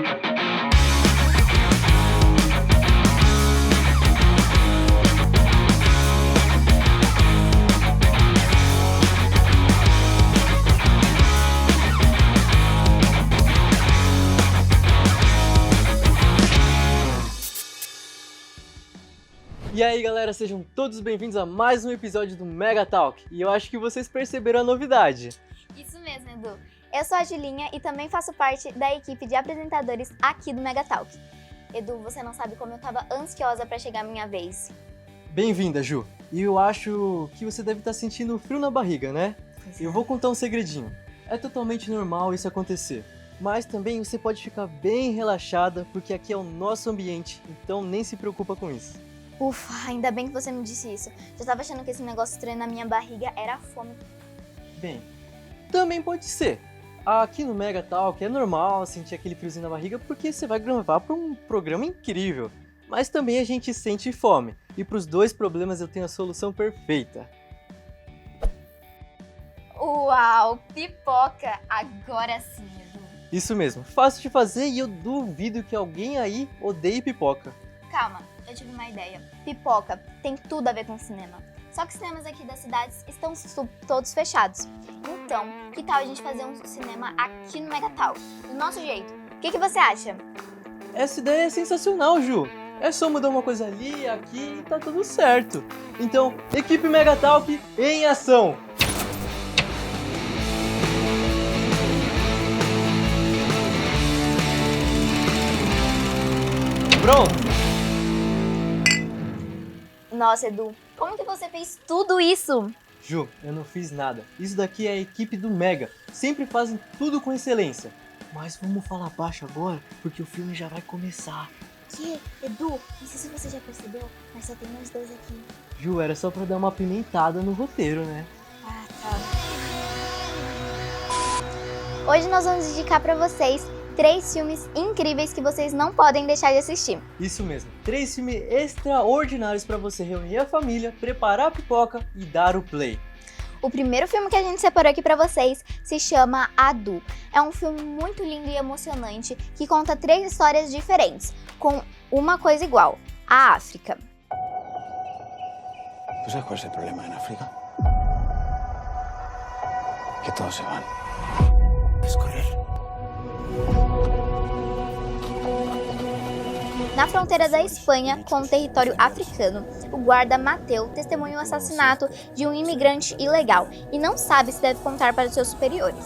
E aí galera, sejam todos bem-vindos a mais um episódio do Mega Talk. E eu acho que vocês perceberam a novidade. Isso mesmo, Edu. Eu sou a Julinha e também faço parte da equipe de apresentadores aqui do Mega Talk. Edu, você não sabe como eu tava ansiosa pra chegar a minha vez. Bem-vinda, Ju. E eu acho que você deve estar sentindo frio na barriga, né? Eu vou contar um segredinho. É totalmente normal isso acontecer. Mas também você pode ficar bem relaxada, porque aqui é o nosso ambiente, então nem se preocupa com isso. Ufa, ainda bem que você me disse isso. Já tava achando que esse negócio estranho na minha barriga era a fome. Bem, também pode ser. Aqui no Mega Talk é normal sentir aquele friozinho na barriga porque você vai gravar para um programa incrível. Mas também a gente sente fome. E para os dois problemas eu tenho a solução perfeita. Uau, pipoca! Agora sim, Edu. Isso mesmo, fácil de fazer e eu duvido que alguém aí odeie pipoca. Calma, eu tive uma ideia. Pipoca tem tudo a ver com cinema. Só que os cinemas aqui das cidades estão todos fechados. Então, que tal a gente fazer um cinema aqui no Mega Talk, do nosso jeito? O que você acha? Essa ideia é sensacional, Ju. É só mudar uma coisa ali, aqui e tá tudo certo. Então, equipe Mega Talk em ação! Pronto! Nossa, Edu, como que você fez tudo isso? Ju, eu não fiz nada. Isso daqui é a equipe do Mega. Sempre fazem tudo com excelência. Mas vamos falar baixo agora, porque o filme já vai começar. Que? Edu, não sei se você já percebeu, mas só tem nós dois aqui. Ju, era só pra dar uma apimentada no roteiro, né? Ah, tá. Hoje nós vamos indicar pra vocês 3 filmes incríveis que vocês não podem deixar de assistir. Isso mesmo, 3 filmes extraordinários pra você reunir a família, preparar a pipoca e dar o play. O primeiro filme que a gente separou aqui pra vocês se chama Adu. É um filme muito lindo e emocionante que conta 3 histórias diferentes, com uma coisa igual, a África. ¿Tú sabes cuál es el problema en África? Que todos se van. Es correr. Na fronteira da Espanha com o território africano, o guarda Mateu testemunha o assassinato de um imigrante ilegal e não sabe se deve contar para os seus superiores.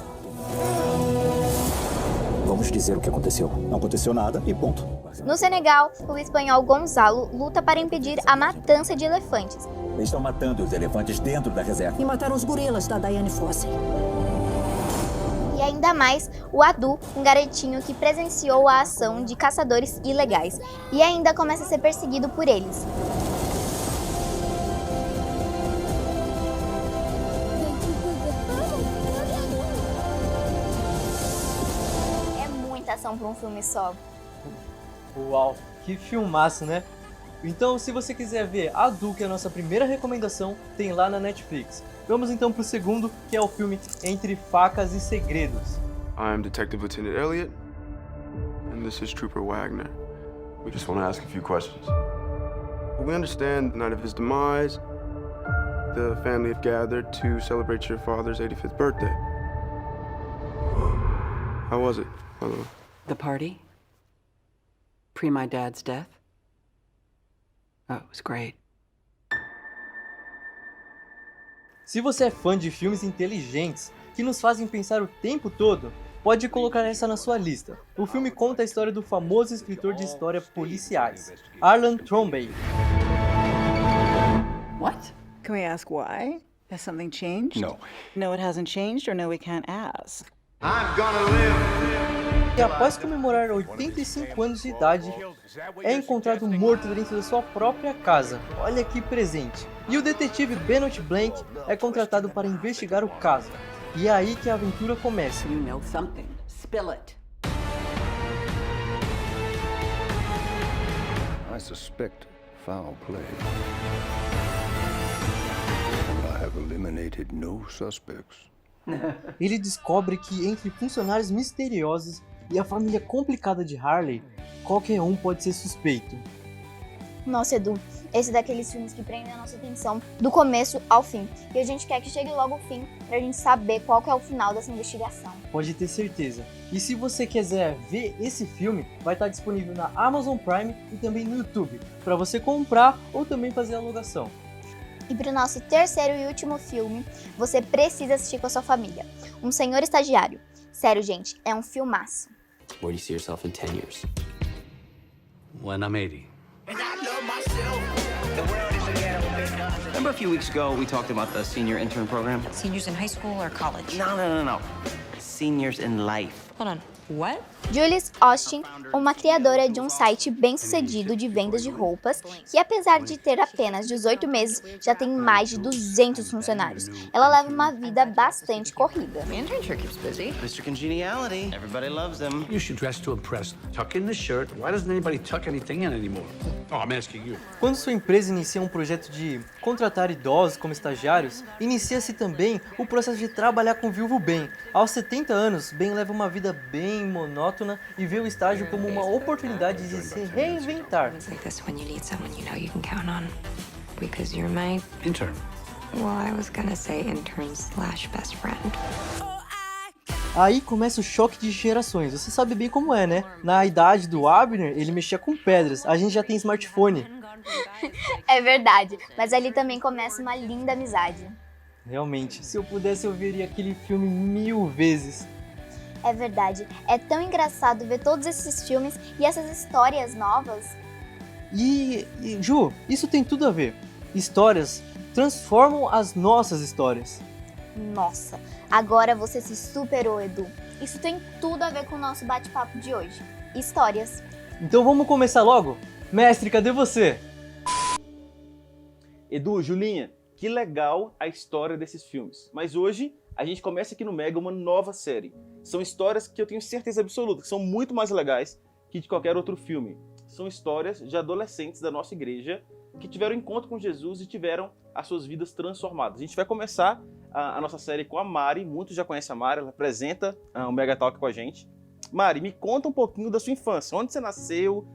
Vamos dizer o que aconteceu. Não aconteceu nada e ponto. No Senegal, o espanhol Gonzalo luta para impedir a matança de elefantes. Eles estão matando os elefantes dentro da reserva. E mataram os gorilas da Diane Fossey. E ainda mais o Adu, um garotinho que presenciou a ação de caçadores ilegais e ainda começa a ser perseguido por eles. É muita ação para um filme só. Uau, que filmaço, né? Então, se você quiser ver Adu, que é a nossa primeira recomendação, tem lá na Netflix. Vamos então pro segundo, que é o filme Entre Facas e Segredos. I'm Detective Lieutenant Elliot, and this is Trooper Wagner. We just want to ask a few questions. We understand the night of his demise, the family have gathered to celebrate your father's 85th birthday. How was it, by the way? The party? Pre my dad's death? Oh, it was great. Se você é fã de filmes inteligentes, que nos fazem pensar o tempo todo, pode colocar essa na sua lista. O filme conta a história do famoso escritor de história policiais, Arlan Trombey. What? Can we ask why? Has something changed? No. No, it hasn't changed, or no, we can't ask. E após comemorar 85 anos de idade, é encontrado morto dentro da sua própria casa. Olha que presente. E o detetive Benoit Blanc é contratado para investigar o caso. E é aí que a aventura começa. You know something. Spill it. I suspect foul play. And I have eliminated no suspects. Ele descobre que entre funcionários misteriosos E a família complicada de Harley, qualquer um pode ser suspeito. Nossa, Edu, esse é daqueles filmes que prendem a nossa atenção do começo ao fim. E a gente quer que chegue logo o fim pra gente saber qual que é o final dessa investigação. Pode ter certeza. E se você quiser ver esse filme, vai estar disponível na Amazon Prime e também no YouTube, para você comprar ou também fazer alugação. E pro nosso terceiro e último filme, você precisa assistir com a sua família. Um Senhor Estagiário. Sério, gente, é um filmaço. Where do you see yourself in 10 years? When I'm 80. Remember a few weeks ago we talked about the senior intern program? Seniors in high school or college? No. Seniors in life. Hold on. What? Julie Austin, uma criadora de um site bem-sucedido de vendas de roupas, que apesar de ter apenas 18 meses, já tem mais de 200 funcionários. Ela leva uma vida bastante corrida. The intern sure keeps busy. Mr. Congeniality. Everybody loves him. You should dress to impress. Tuck in the shirt. Why doesn't anybody tuck anything in anymore? Oh, I'm asking you. Quando sua empresa inicia um projeto de contratar idosos como estagiários, inicia-se também o processo de trabalhar com o viúvo Ben. Aos 70 anos, Ben leva uma vida bem monótona e vê o estágio como uma oportunidade de se reinventar. It's like this when you need someone you know you can count on. Because you're my, Intern. well, I was gonna say intern/best friend. Aí começa o choque de gerações, você sabe bem como é, né? Na idade do Abner, ele mexia com pedras, a gente já tem smartphone. É verdade, mas ali também começa uma linda amizade. Realmente, se eu pudesse eu veria aquele filme 1000 vezes. É verdade, é tão engraçado ver todos esses filmes e essas histórias novas. E Ju, isso tem tudo a ver. Histórias transformam as nossas histórias. Nossa, agora você se superou, Edu. Isso tem tudo a ver com o nosso bate-papo de hoje. Histórias. Então vamos começar logo? Mestre, cadê você? Edu, Julinha, que legal a história desses filmes. Mas hoje a gente começa aqui no Mega uma nova série. São histórias que eu tenho certeza absoluta que são muito mais legais que de qualquer outro filme. São histórias de adolescentes da nossa igreja que tiveram encontro com Jesus e tiveram as suas vidas transformadas. A gente vai começar a nossa série com a Mari. Muitos já conhecem a Mari, ela apresenta o Mega Talk com a gente. Mari, me conta um pouquinho da sua infância. Onde você nasceu?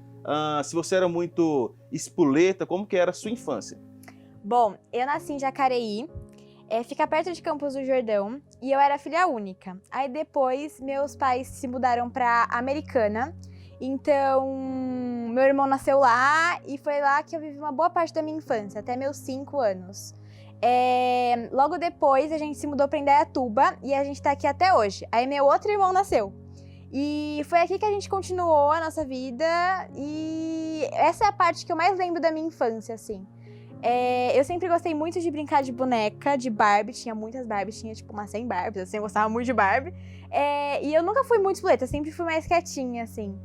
Se você era muito espoleta, como que era a sua infância? Bom, eu nasci em Jacareí, fica perto de Campos do Jordão, e eu era filha única. Aí depois meus pais se mudaram para Americana, então meu irmão nasceu lá e foi lá que eu vivi uma boa parte da minha infância, até meus 5 anos. Logo depois a gente se mudou para Indaiatuba e a gente tá aqui até hoje. Aí meu outro irmão nasceu. E foi aqui que a gente continuou a nossa vida e essa é a parte que eu mais lembro da minha infância, assim. Eu sempre gostei muito de brincar de boneca, de Barbie, tinha muitas Barbies, tinha tipo umas 100 Barbies, assim, eu gostava muito de Barbie. E eu nunca fui muito espoleta, sempre fui mais quietinha, assim.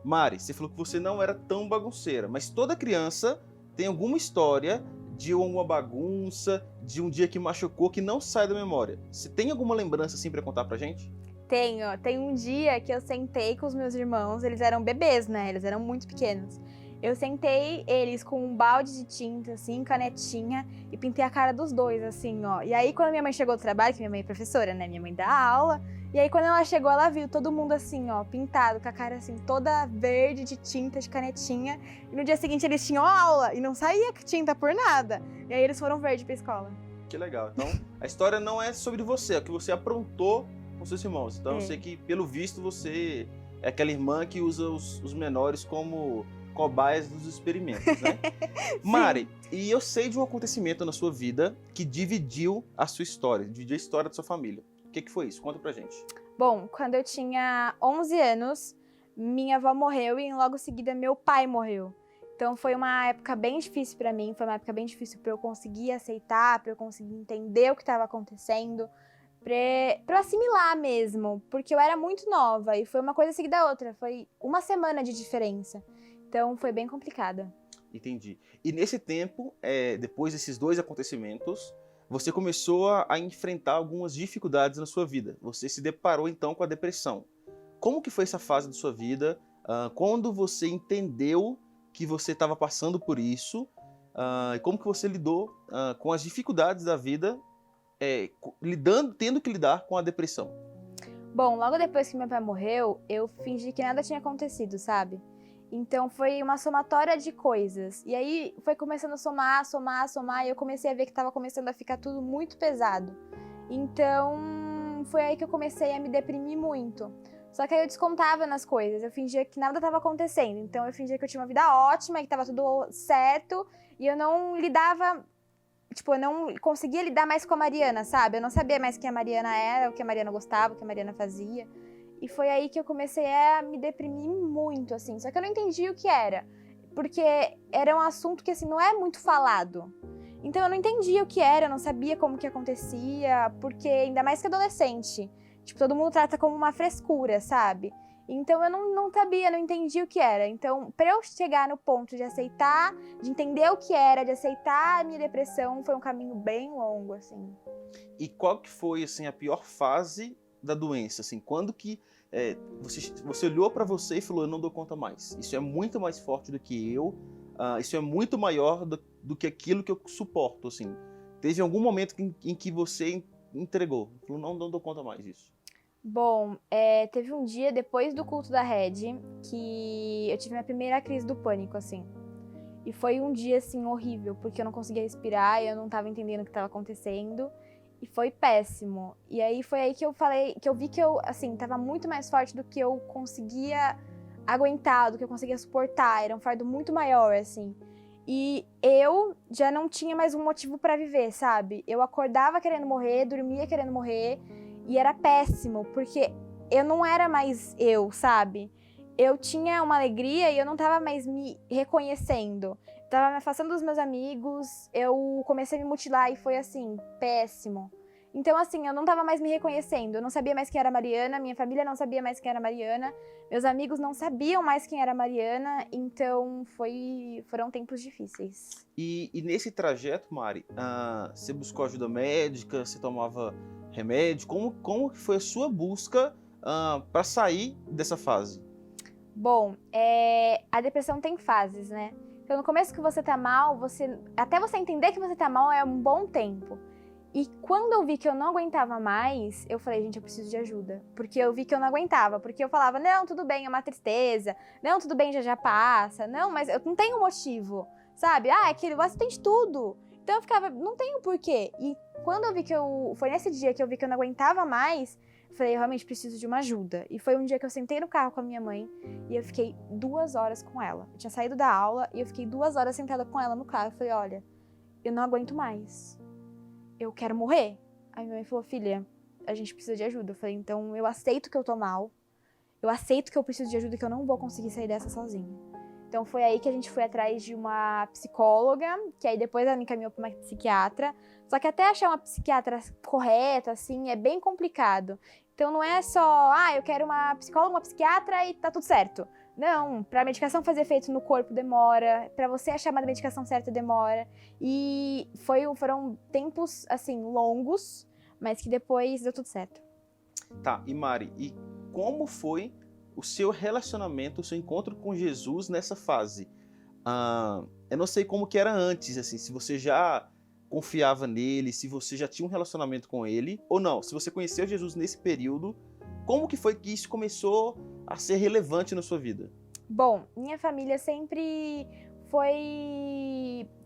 Mari, você falou que você não era tão bagunceira, mas toda criança tem alguma história de uma bagunça, de um dia que machucou, que não sai da memória. Você tem alguma lembrança assim pra contar pra gente? Tenho. Tem um dia que eu sentei com os meus irmãos, eles eram bebês, né? Eles eram muito pequenos. Eu sentei eles com um balde de tinta, assim, canetinha, e pintei a cara dos dois, assim, ó. E aí, quando minha mãe chegou do trabalho, que minha mãe é professora, né? Minha mãe dá aula. E aí, quando ela chegou, ela viu todo mundo, assim, ó, pintado, com a cara, assim, toda verde de tinta, de canetinha. E no dia seguinte, eles tinham aula e não saía tinta por nada. E aí, eles foram verde pra escola. Que legal. Então, a história não é sobre você, é o que você aprontou com seus irmãos. Então, eu sei que, pelo visto, você é aquela irmã que usa os menores como cobaias dos experimentos, né? Mari, e eu sei de um acontecimento na sua vida que dividiu a sua história, dividiu a história da sua família. O que foi isso? Conta pra gente. Bom, quando eu tinha 11 anos, minha avó morreu e logo em seguida meu pai morreu. Então foi uma época bem difícil pra mim, foi uma época bem difícil pra eu conseguir aceitar, pra eu conseguir entender o que estava acontecendo, pra eu assimilar mesmo, porque eu era muito nova e foi uma coisa seguida da outra, foi uma semana de diferença. Então foi bem complicada. Entendi. E nesse tempo, depois desses dois acontecimentos, você começou a enfrentar algumas dificuldades na sua vida. Você se deparou então com a depressão. Como que foi essa fase da sua vida? Quando você entendeu que você estava passando por isso? E como que você lidou com as dificuldades da vida, tendo que lidar com a depressão? Bom, logo depois que meu pai morreu, eu fingi que nada tinha acontecido, sabe? Então foi uma somatória de coisas. E aí foi começando a somar, e eu comecei a ver que tava começando a ficar tudo muito pesado. Então foi aí que eu comecei a me deprimir muito. Só que aí eu descontava nas coisas, eu fingia que nada tava acontecendo. Então eu fingia que eu tinha uma vida ótima, que tava tudo certo, e eu não lidava, tipo, eu não conseguia lidar mais com a Mariana, sabe? Eu não sabia mais quem a Mariana era, o que a Mariana gostava, o que a Mariana fazia. E foi aí que eu comecei a me deprimir muito, assim. Só que eu não entendia o que era, porque era um assunto que, assim, não é muito falado. Então eu não entendia o que era, eu não sabia como que acontecia, porque ainda mais que adolescente, tipo, todo mundo trata como uma frescura, sabe? Então eu não sabia, não entendia o que era. Então, pra eu chegar no ponto de aceitar, de entender o que era, de aceitar a minha depressão, foi um caminho bem longo, assim. E qual que foi, assim, a pior fase da doença? Assim, quando que você olhou pra você e falou, eu não dou conta mais. Isso é muito mais forte do que eu, isso é muito maior do que aquilo que eu suporto, assim. Teve algum momento em que você entregou, falou, não dou conta mais disso. Bom, teve um dia depois do culto da Red que eu tive minha primeira crise do pânico, assim. E foi um dia, assim, horrível, porque eu não conseguia respirar, eu não tava entendendo o que tava acontecendo. E foi péssimo. E aí foi aí que eu falei, que eu vi que eu, assim, tava muito mais forte do que eu conseguia aguentar, do que eu conseguia suportar. Era um fardo muito maior, assim. E eu já não tinha mais um motivo pra viver, sabe? Eu acordava querendo morrer, dormia querendo morrer. E era péssimo, porque eu não era mais eu, sabe? Eu tinha uma alegria e eu não tava mais me reconhecendo. Tava me afastando dos meus amigos, eu comecei a me mutilar e foi assim, péssimo. Então assim, eu não tava mais me reconhecendo, eu não sabia mais quem era a Mariana, minha família não sabia mais quem era a Mariana, meus amigos não sabiam mais quem era a Mariana, então foram tempos difíceis. E nesse trajeto, Mari, você buscou ajuda médica, você tomava remédio, como que foi a sua busca para sair dessa fase? Bom, a depressão tem fases, né? Então, no começo que você tá mal, até você entender que você tá mal é um bom tempo. E quando eu vi que eu não aguentava mais, eu falei, gente, eu preciso de ajuda. Porque eu vi que eu não aguentava. Porque eu falava, não, tudo bem, é uma tristeza. Não, tudo bem, já passa. Não, mas eu não tenho motivo, sabe? Aquilo, você tem de tudo. Então eu ficava, não tenho porquê. E quando eu vi foi nesse dia que eu vi que eu não aguentava mais, eu falei, eu realmente preciso de uma ajuda. E foi um dia que eu sentei no carro com a minha mãe e eu fiquei 2 horas com ela. Eu tinha saído da aula e eu fiquei 2 horas sentada com ela no carro. Eu falei, olha, eu não aguento mais. Eu quero morrer. Aí minha mãe falou, filha, a gente precisa de ajuda. Eu falei, então eu aceito que eu tô mal. Eu aceito que eu preciso de ajuda e que eu não vou conseguir sair dessa sozinha. Então foi aí que a gente foi atrás de uma psicóloga, que aí depois ela me encaminhou para uma psiquiatra. Só que até achar uma psiquiatra correta, assim, é bem complicado. Então não é só, eu quero uma psicóloga, uma psiquiatra e tá tudo certo. Não, pra medicação fazer efeito no corpo demora, pra você achar uma medicação certa demora. E foram tempos, assim, longos, mas que depois deu tudo certo. Tá, e Mari, e como foi o seu relacionamento, o seu encontro com Jesus nessa fase? Eu não sei como que era antes, assim, se você já confiava nele, se você já tinha um relacionamento com ele, ou não, se você conheceu Jesus nesse período, como que foi que isso começou a ser relevante na sua vida? Bom, minha família sempre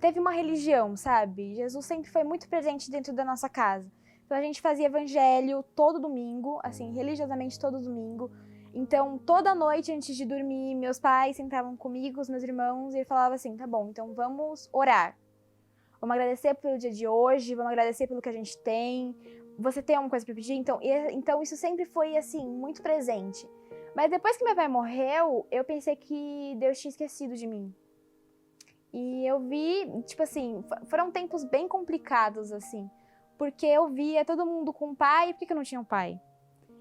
teve uma religião, sabe? Jesus sempre foi muito presente dentro da nossa casa. Então a gente fazia evangelho todo domingo, assim, religiosamente todo domingo. Então, toda noite antes de dormir, meus pais sentavam comigo, os meus irmãos, e falavam assim, tá bom, então vamos orar. Vamos agradecer pelo dia de hoje, vamos agradecer pelo que a gente tem. Você tem alguma coisa pra pedir? Então isso sempre foi, assim, muito presente. Mas depois que meu pai morreu, eu pensei que Deus tinha esquecido de mim. E eu vi, tipo assim, foram tempos bem complicados, assim. Porque eu via todo mundo com pai, e por que eu não tinha um pai?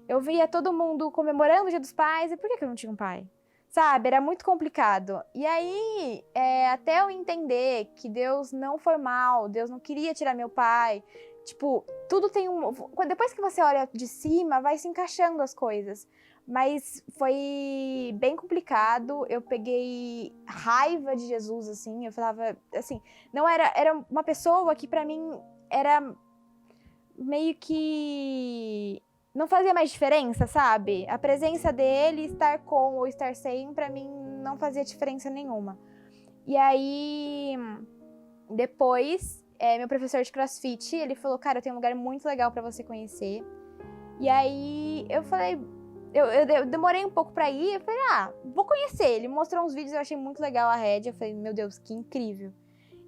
Eu via todo mundo comemorando o Dia dos Pais, e por que eu não tinha um pai? Sabe, era muito complicado. E aí, até eu entender que Deus não foi mal, Deus não queria tirar meu pai. Tipo, tudo tem depois que você olha de cima, vai se encaixando as coisas. Mas foi bem complicado, eu peguei raiva de Jesus, assim, eu falava, assim, não era uma pessoa que pra mim era meio que não fazia mais diferença, sabe? A presença dele, estar com ou estar sem, pra mim não fazia diferença nenhuma. E aí, depois, meu professor de CrossFit, ele falou, cara, eu tenho um lugar muito legal pra você conhecer. E aí, eu falei, eu demorei um pouco pra ir, eu falei, vou conhecer. Ele mostrou uns vídeos, eu achei muito legal a rede, eu falei, meu Deus, que incrível.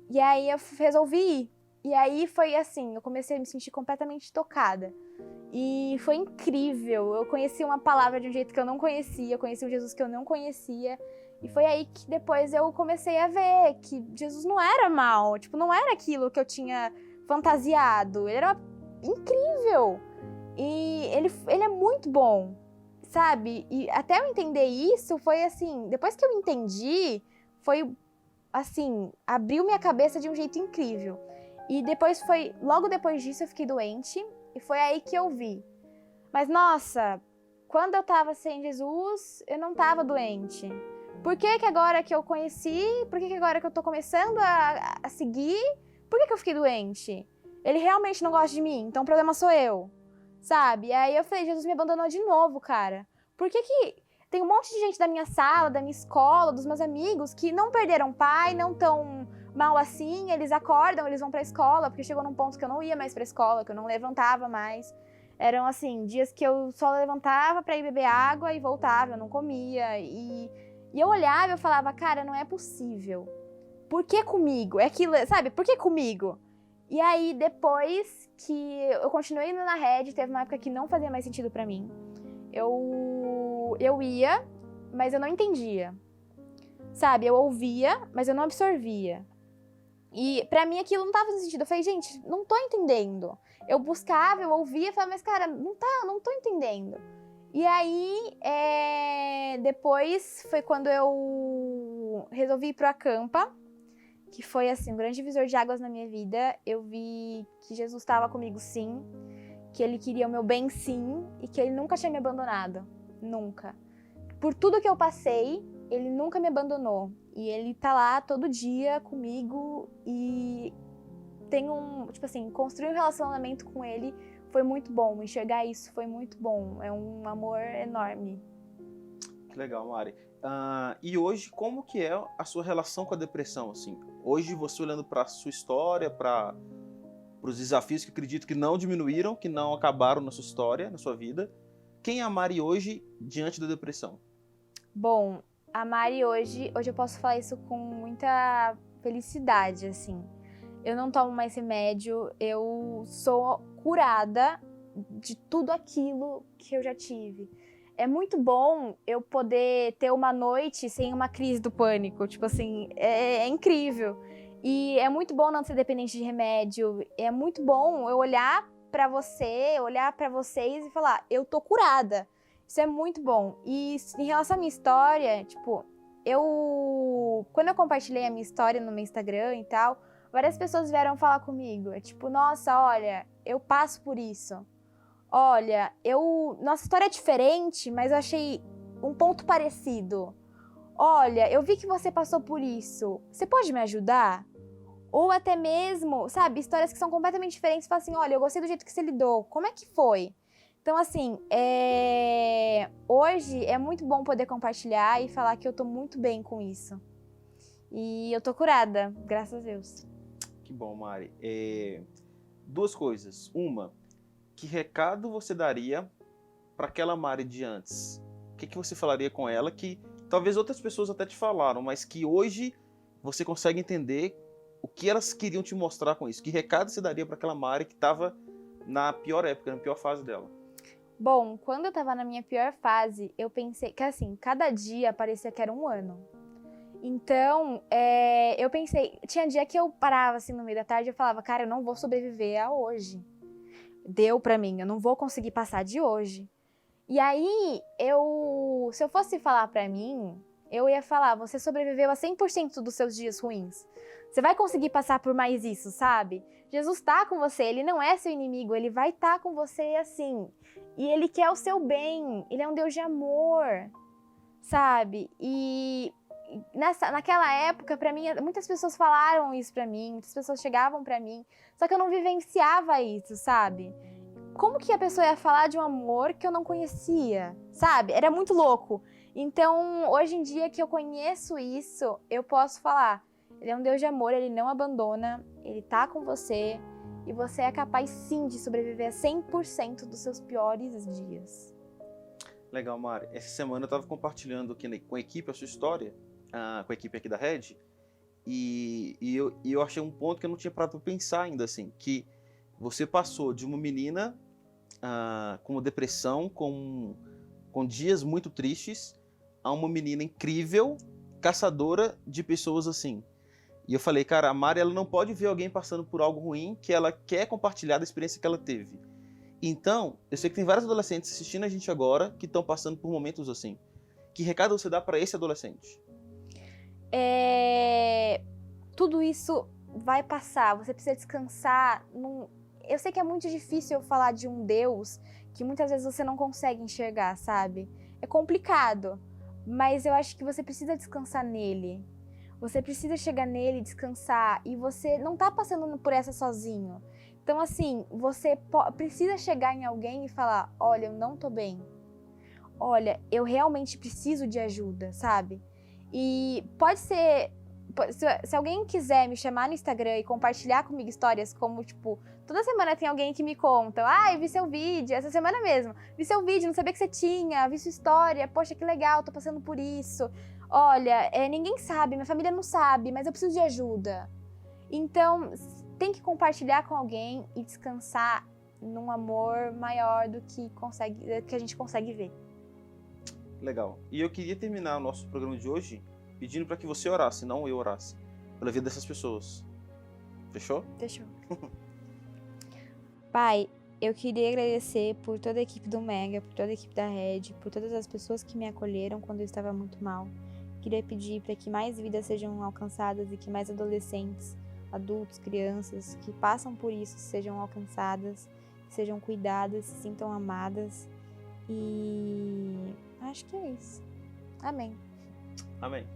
E aí, eu resolvi ir. E aí, foi assim, eu comecei a me sentir completamente tocada. E foi incrível, eu conheci uma palavra de um jeito que eu não conhecia, eu conheci um Jesus que eu não conhecia, e foi aí que depois eu comecei a ver que Jesus não era mal, tipo, não era aquilo que eu tinha fantasiado, ele era incrível, e ele é muito bom, sabe? E até eu entender isso, foi assim, depois que eu entendi, foi assim, abriu minha cabeça de um jeito incrível. E depois logo depois disso eu fiquei doente, e foi aí que eu vi. Mas, nossa, quando eu tava sem Jesus, eu não tava doente. Por que que agora que eu conheci, por que que agora que eu tô começando a seguir, por que que eu fiquei doente? Ele realmente não gosta de mim, então o problema sou eu, sabe? E aí eu falei, Jesus me abandonou de novo, cara. Por que que tem um monte de gente da minha sala, da minha escola, dos meus amigos, que não perderam pai, não tão mal assim, eles acordam, eles vão pra escola, porque chegou num ponto que eu não ia mais pra escola, que eu não levantava mais. Eram, assim, dias que eu só levantava pra ir beber água e voltava, eu não comia. E eu olhava e eu falava, cara, não é possível. Por que comigo? É aquilo, sabe? Por que comigo? E aí, depois que eu continuei indo na rede, teve uma época que não fazia mais sentido pra mim. Eu ia, mas eu não entendia. Sabe? Eu ouvia, mas eu não absorvia. E pra mim aquilo não tava fazendo sentido. Eu falei, gente, não tô entendendo. Eu buscava, eu ouvia e falava, mas cara, não tô entendendo. E aí, depois foi quando eu resolvi ir pro Acampa, que foi assim, um grande divisor de águas na minha vida. Eu vi que Jesus estava comigo sim, que ele queria o meu bem sim, e que ele nunca tinha me abandonado. Nunca. Por tudo que eu passei, ele nunca me abandonou. E ele tá lá todo dia comigo e tem tipo assim, construir um relacionamento com ele foi muito bom. Enxergar isso foi muito bom. É um amor enorme. Que legal, Mari. E hoje, como que é a sua relação com a depressão, assim? Hoje, você olhando para a sua história, para os desafios que acredito que não diminuíram, que não acabaram na sua história, na sua vida, quem é a Mari hoje diante da depressão? Bom, a Mari hoje eu posso falar isso com muita felicidade, assim. Eu não tomo mais remédio, eu sou curada de tudo aquilo que eu já tive. É muito bom eu poder ter uma noite sem uma crise do pânico, tipo assim, é incrível. E é muito bom não ser dependente de remédio, é muito bom eu olhar pra você, olhar pra vocês e falar, eu tô curada. Isso é muito bom. E em relação à minha história, tipo, quando eu compartilhei a minha história no meu Instagram e tal, várias pessoas vieram falar comigo. É tipo, nossa, olha, eu passo por isso. Olha, nossa história é diferente, mas eu achei um ponto parecido. Olha, eu vi que você passou por isso. Você pode me ajudar? Ou até mesmo, sabe, histórias que são completamente diferentes. Fala assim, olha, eu gostei do jeito que você lidou. Como é que foi? Então, assim, hoje é muito bom poder compartilhar e falar que eu tô muito bem com isso. E eu tô curada, graças a Deus. Que bom, Mari. Duas coisas. Uma, que recado você daria para aquela Mari de antes? O que você falaria com ela que talvez outras pessoas até te falaram, mas que hoje você consegue entender o que elas queriam te mostrar com isso? Que recado você daria para aquela Mari que estava na pior época, na pior fase dela? Bom, quando eu tava na minha pior fase, eu pensei que assim, cada dia parecia que era um ano. Então, eu pensei, tinha dia que eu parava assim no meio da tarde e eu falava, cara, eu não vou sobreviver a hoje. Deu pra mim, eu não vou conseguir passar de hoje. E aí, se eu fosse falar pra mim, eu ia falar, você sobreviveu a 100% dos seus dias ruins. Você vai conseguir passar por mais isso, sabe? Jesus tá com você, ele não é seu inimigo, ele vai estar com você assim. E ele quer o seu bem, ele é um Deus de amor, sabe? E naquela época, pra mim, muitas pessoas falaram isso pra mim, muitas pessoas chegavam pra mim, só que eu não vivenciava isso, sabe? como que a pessoa ia falar de um amor que eu não conhecia, sabe? Era muito louco. Então, hoje em dia que eu conheço isso, eu posso falar, ele é um Deus de amor, ele não abandona, ele tá com você e você é capaz sim de sobreviver a 100% dos seus piores dias. Legal, Mari. Essa semana eu estava compartilhando aqui com a equipe a sua história, com a equipe aqui da Red, e eu achei um ponto que eu não tinha parado para pensar ainda, assim, que você passou de uma menina com depressão, com dias muito tristes, a uma menina incrível, caçadora de pessoas assim. E eu falei, cara, a Mari ela não pode ver alguém passando por algo ruim que ela quer compartilhar da experiência que ela teve. Então, eu sei que tem vários adolescentes assistindo a gente agora que estão passando por momentos assim. Que recado você dá para esse adolescente? Tudo isso vai passar, você precisa descansar. Eu sei que é muito difícil eu falar de um Deus que muitas vezes você não consegue enxergar, sabe? É complicado, mas eu acho que você precisa descansar nele. Você precisa chegar nele, descansar, e você não tá passando por essa sozinho. Então, assim, você precisa chegar em alguém e falar, olha, eu não tô bem. Olha, eu realmente preciso de ajuda, sabe? E pode ser... Se alguém quiser me chamar no Instagram e compartilhar comigo histórias como, tipo, toda semana tem alguém que me conta, eu vi seu vídeo, essa semana mesmo, vi seu vídeo, não sabia que você tinha, vi sua história, poxa, que legal, tô passando por isso. Olha, ninguém sabe, minha família não sabe, mas eu preciso de ajuda. Então, tem que compartilhar com alguém e descansar num amor maior do que a gente consegue ver. Legal. E eu queria terminar o nosso programa de hoje pedindo para que você orasse, não eu orasse, pela vida dessas pessoas. Fechou? Fechou. Pai, eu queria agradecer por toda a equipe do Mega, por toda a equipe da Red, por todas as pessoas que me acolheram quando eu estava muito mal. Queria pedir para que mais vidas sejam alcançadas e que mais adolescentes, adultos, crianças que passam por isso sejam alcançadas, sejam cuidadas, se sintam amadas. E acho que é isso. Amém. Amém.